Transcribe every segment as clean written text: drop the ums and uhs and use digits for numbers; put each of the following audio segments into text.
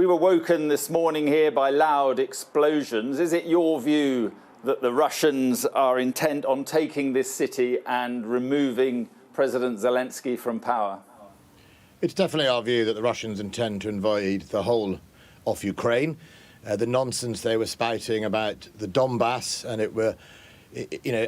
We were woken this morning here by loud explosions. Is it your view that the Russians are intent on taking this city and removing President Zelensky from power? It's definitely our view that the Russians intend to invade the whole of Ukraine. The nonsense they were spouting about the Donbass, and it were,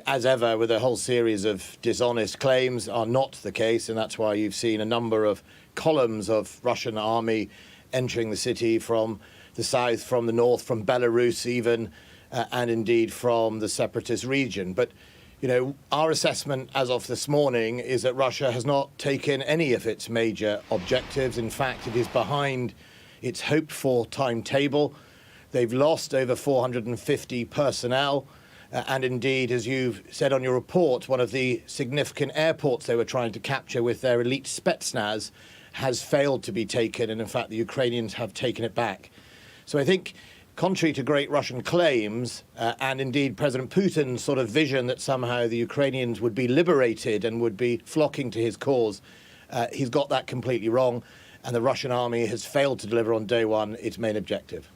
as ever, with a whole series of dishonest claims, are not the case, and that's why you've seen a number of columns of Russian army entering the city from the south, from the north, from Belarus even, and indeed from the separatist region. But, our assessment as of this morning is that Russia has not taken any of its major objectives. In fact, it is behind its hoped-for timetable. They've lost over 450 personnel. And indeed, as you've said on your report, one of the significant airports they were trying to capture with their elite Spetsnaz has failed to be taken, and in fact the Ukrainians have taken it back. So I think, contrary to great Russian claims, and indeed President Putin's sort of vision that somehow the Ukrainians would be liberated and would be flocking to his cause, he's got that completely wrong, and the Russian army has failed to deliver on day one its main objective.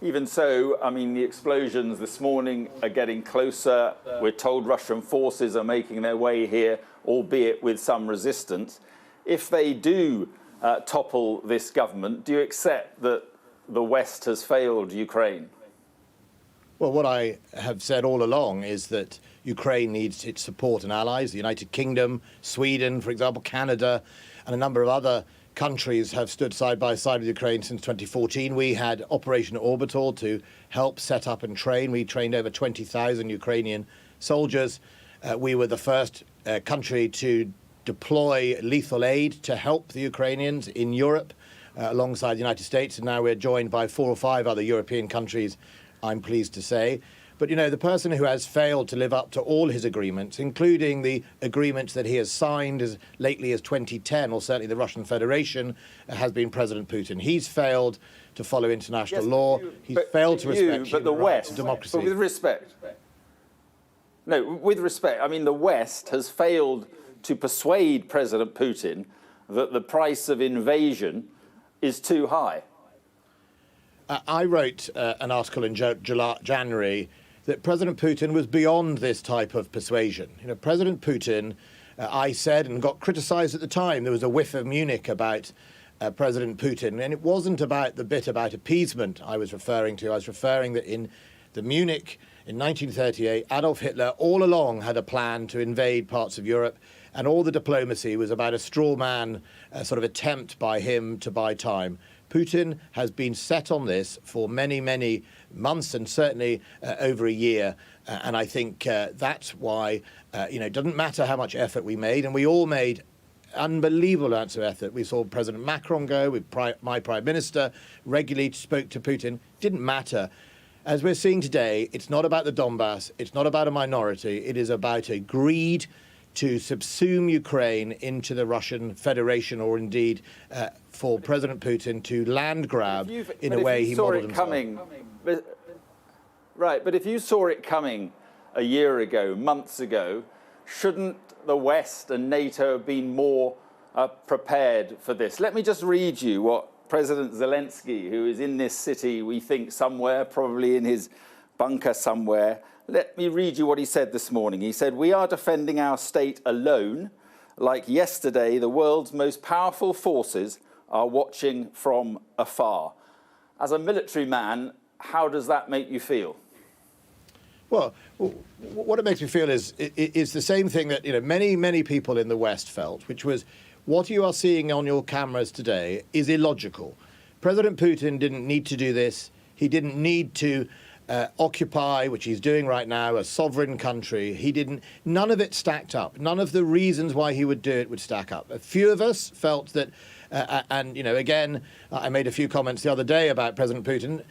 Even so, the explosions this morning are getting closer. We're told Russian forces are making their way here, albeit with some resistance. If they do topple this government, do you accept that the West has failed Ukraine? Well, what I have said all along is that Ukraine needs its support and allies. The United Kingdom, Sweden, for example, Canada, and a number of other countries have stood side by side with Ukraine since 2014. We had Operation Orbital to help set up and train. We trained over 20,000 Ukrainian soldiers. We were the first country to deploy lethal aid to help the Ukrainians in Europe alongside the United States. And now we're joined by 4 or 5 other European countries, I'm pleased to say. But, the person who has failed to live up to all his agreements, including the agreements that he has signed as lately as 2010, or certainly the Russian Federation, has been President Putin. He's failed to follow international law. He's failed to respect human rights and democracy. But with respect. No, with respect. The West has failed to persuade President Putin that the price of invasion is too high. I wrote an article in January that President Putin was beyond this type of persuasion. President Putin, I said, and got criticised at the time, there was a whiff of Munich about President Putin, and it wasn't about the bit about appeasement I was referring to. I was referring that in the Munich in 1938, Adolf Hitler all along had a plan to invade parts of Europe, and all the diplomacy was about a straw man sort of attempt by him to buy time. Putin has been set on this for many, many months, and certainly over a year. And I think that's why, it doesn't matter how much effort we made, and we all made unbelievable amounts of effort. We saw President Macron go, with my Prime Minister, regularly spoke to Putin. Didn't matter. As we're seeing today, it's not about the Donbass, it's not about a minority, it is about a greed to subsume Ukraine into the Russian Federation, or indeed for President Putin to land grab in a way he modelled himself. Right, but if you saw it coming a year ago, months ago, shouldn't the West and NATO have been more prepared for this? Let me just read you what President Zelensky, who is in this city, we think somewhere, probably in his bunker somewhere, let me read you what he said this morning. He said, "We are defending our state alone. Like yesterday, the world's most powerful forces are watching from afar." As a military man, how does that make you feel? Well, what it makes me feel is the same thing that many, many people in the West felt, which was what you are seeing on your cameras today is illogical. President Putin didn't need to do this. He didn't need to occupy, which he's doing right now, a sovereign country. None of it stacked up. None of the reasons why he would do it would stack up. A few of us felt that, again, I made a few comments the other day about President Putin.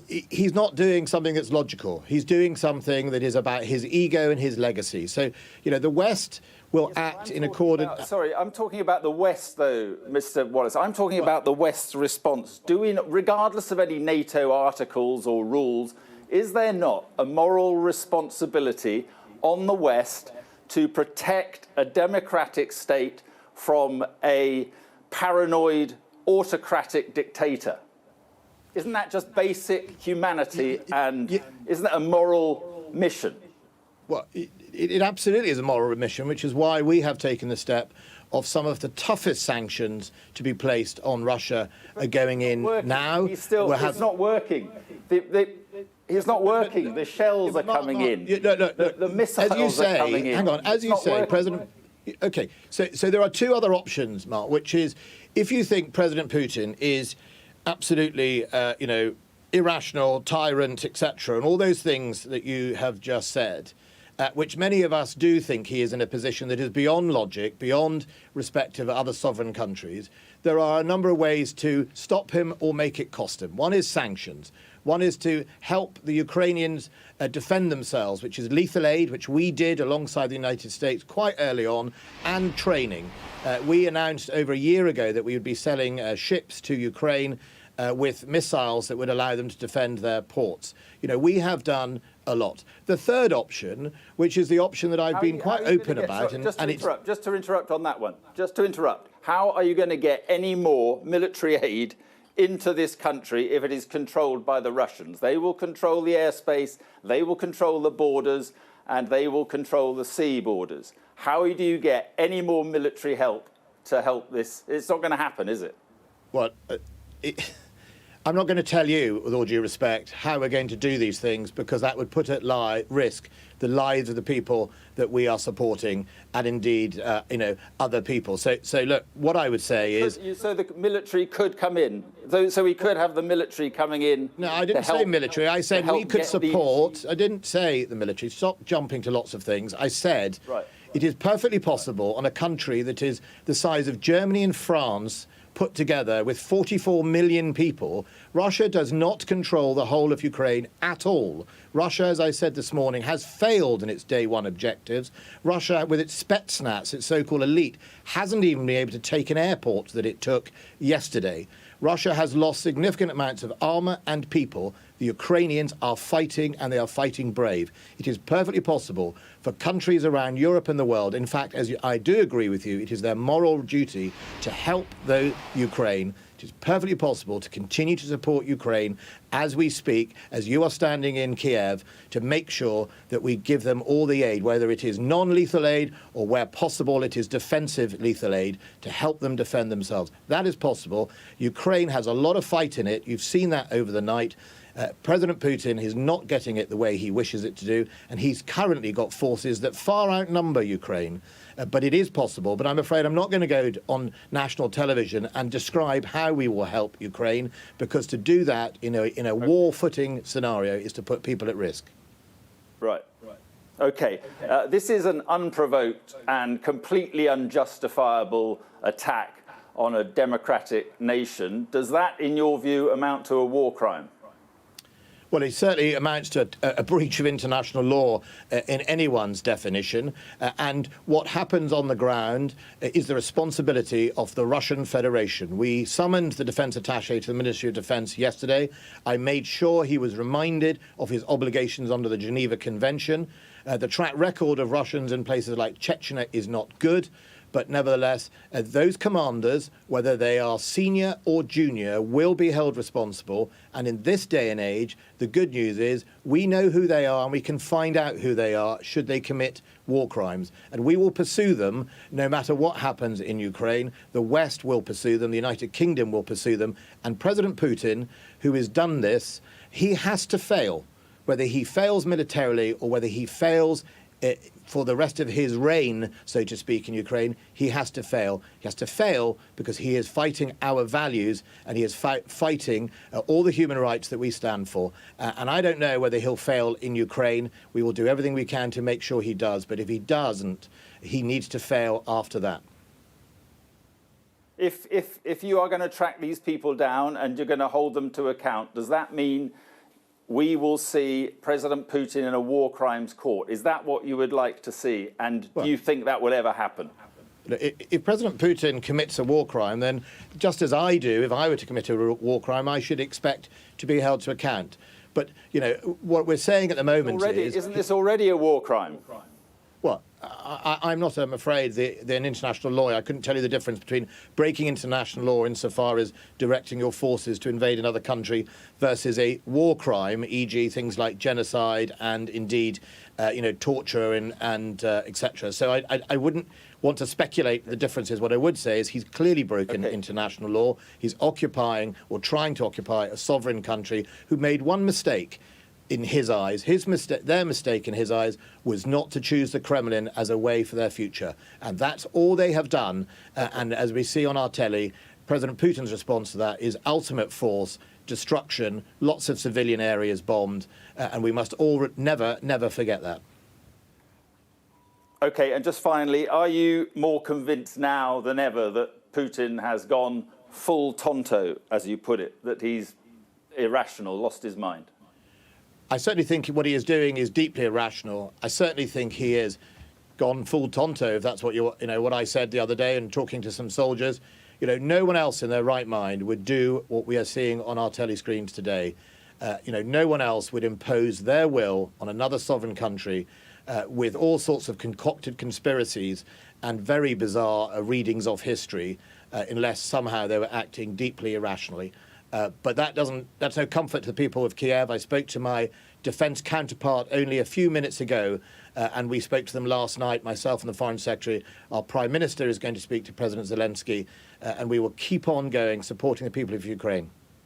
He's not doing something that's logical. He's doing something that is about his ego and his legacy. So, the West will act in accordance... Sorry, I'm talking about the West, though, Mr. Wallace. I'm talking about the West's response. Regardless of any NATO articles or rules, is there not a moral responsibility on the West to protect a democratic state from a paranoid autocratic dictator. Isn't that just basic humanity, and isn't that a moral mission? Well, it absolutely is a moral mission, which is why we have taken the step of some of the toughest sanctions to be placed on Russia are going in now. It's not working. It's not working. The shells are coming in. The missiles are coming in. Hang on, as you say, President. Okay, so there are two other options, Mark, which is if you think President Putin is absolutely, irrational, tyrant, etc., and all those things that you have just said, which many of us do think he is in a position that is beyond logic, beyond respect of other sovereign countries, there are a number of ways to stop him or make it cost him. One is sanctions. One is to help the Ukrainians defend themselves, which is lethal aid, which we did alongside the United States quite early on, and training. We announced over a year ago that we would be selling ships to Ukraine with missiles that would allow them to defend their ports. We have done a lot. The third option, which is the option that I've been quite open about, just to interrupt on that one. How are you going to get any more military aid into this country if it is controlled by the Russians? They will control the airspace, they will control the borders, and they will control the sea borders. How do you get any more military help to help this? It's not going to happen, is it? Well, I'm not going to tell you, with all due respect, how we're going to do these things, because that would put at risk the lives of the people that we are supporting, and indeed, other people. So look, what I would say is... So the military could come in? So we could have the military coming in? No, I didn't say military. I said we could support... I didn't say the military. Stop jumping to lots of things. I said it is perfectly possible on a country that is the size of Germany and France put together with 44 million people. Russia does not control the whole of Ukraine at all. Russia, as I said this morning, has failed in its day one objectives. Russia, with its Spetsnaz, its so-called elite, hasn't even been able to take an airport that it took yesterday. Russia has lost significant amounts of armour and people. The Ukrainians are fighting, and they are fighting brave. It is perfectly possible for countries around Europe and the world, in fact, I do agree with you, it is their moral duty to help the Ukraine. It is perfectly possible to continue to support Ukraine as we speak, as you are standing in Kiev, to make sure that we give them all the aid, whether it is non-lethal aid or where possible it is defensive lethal aid, to help them defend themselves. That is possible. Ukraine has a lot of fight in it. You've seen that over the night. President Putin is not getting it the way he wishes it to do, and he's currently got forces that far outnumber Ukraine. But it is possible. But I'm afraid I'm not going to go on national television and describe how we will help Ukraine, because to do that in a war footing scenario is to put people at risk. Right. OK. This is an unprovoked and completely unjustifiable attack on a democratic nation. Does that, in your view, amount to a war crime? Well, it certainly amounts to a breach of international law in anyone's definition. And what happens on the ground is the responsibility of the Russian Federation. We summoned the defence attaché to the Ministry of Defence yesterday. I made sure he was reminded of his obligations under the Geneva Convention. The track record of Russians in places like Chechnya is not good. But nevertheless, those commanders, whether they are senior or junior, will be held responsible. And in this day and age, the good news is we know who they are, and we can find out who they are should they commit war crimes. And we will pursue them no matter what happens in Ukraine. The West will pursue them. The United Kingdom will pursue them. And President Putin, who has done this, he has to fail. Whether he fails militarily or whether he fails for the rest of his reign, so to speak, in Ukraine, he has to fail. He has to fail because he is fighting our values, and he is fighting all the human rights that we stand for. And I don't know whether he'll fail in Ukraine. We will do everything we can to make sure he does. But if he doesn't, he needs to fail after that. If you are going to track these people down and you're going to hold them to account, does that mean we will see President Putin in a war crimes court? Is that what you would like to see? And do you think that will ever happen? If President Putin commits a war crime, then just as I do, if I were to commit a war crime, I should expect to be held to account. But, what we're saying at the moment Isn't this already a war crime? Well, I'm not, I'm afraid, an international lawyer. I couldn't tell you the difference between breaking international law insofar as directing your forces to invade another country versus a war crime, e.g. things like genocide and indeed, torture and etc. So I wouldn't want to speculate the differences. What I would say is he's clearly broken international law. He's occupying or trying to occupy a sovereign country who made one mistake. In his eyes, their mistake in his eyes was not to choose the Kremlin as a way for their future. And that's all they have done. And as we see on our telly, President Putin's response to that is ultimate force, destruction, lots of civilian areas bombed. And we must all never forget that. OK, and just finally, are you more convinced now than ever that Putin has gone full Tonto, as you put it, that he's irrational, lost his mind? I certainly think what he is doing is deeply irrational. I certainly think he has gone full Tonto, if that's what what I said the other day and talking to some soldiers. No one else in their right mind would do what we are seeing on our telly screens today. No one else would impose their will on another sovereign country with all sorts of concocted conspiracies and very bizarre readings of history, unless somehow they were acting deeply irrationally. But that's no comfort to the people of Kiev. I spoke to my defence counterpart only a few minutes ago, and we spoke to them last night, myself and the Foreign Secretary. Our Prime Minister is going to speak to President Zelensky, and we will keep on going, supporting the people of Ukraine.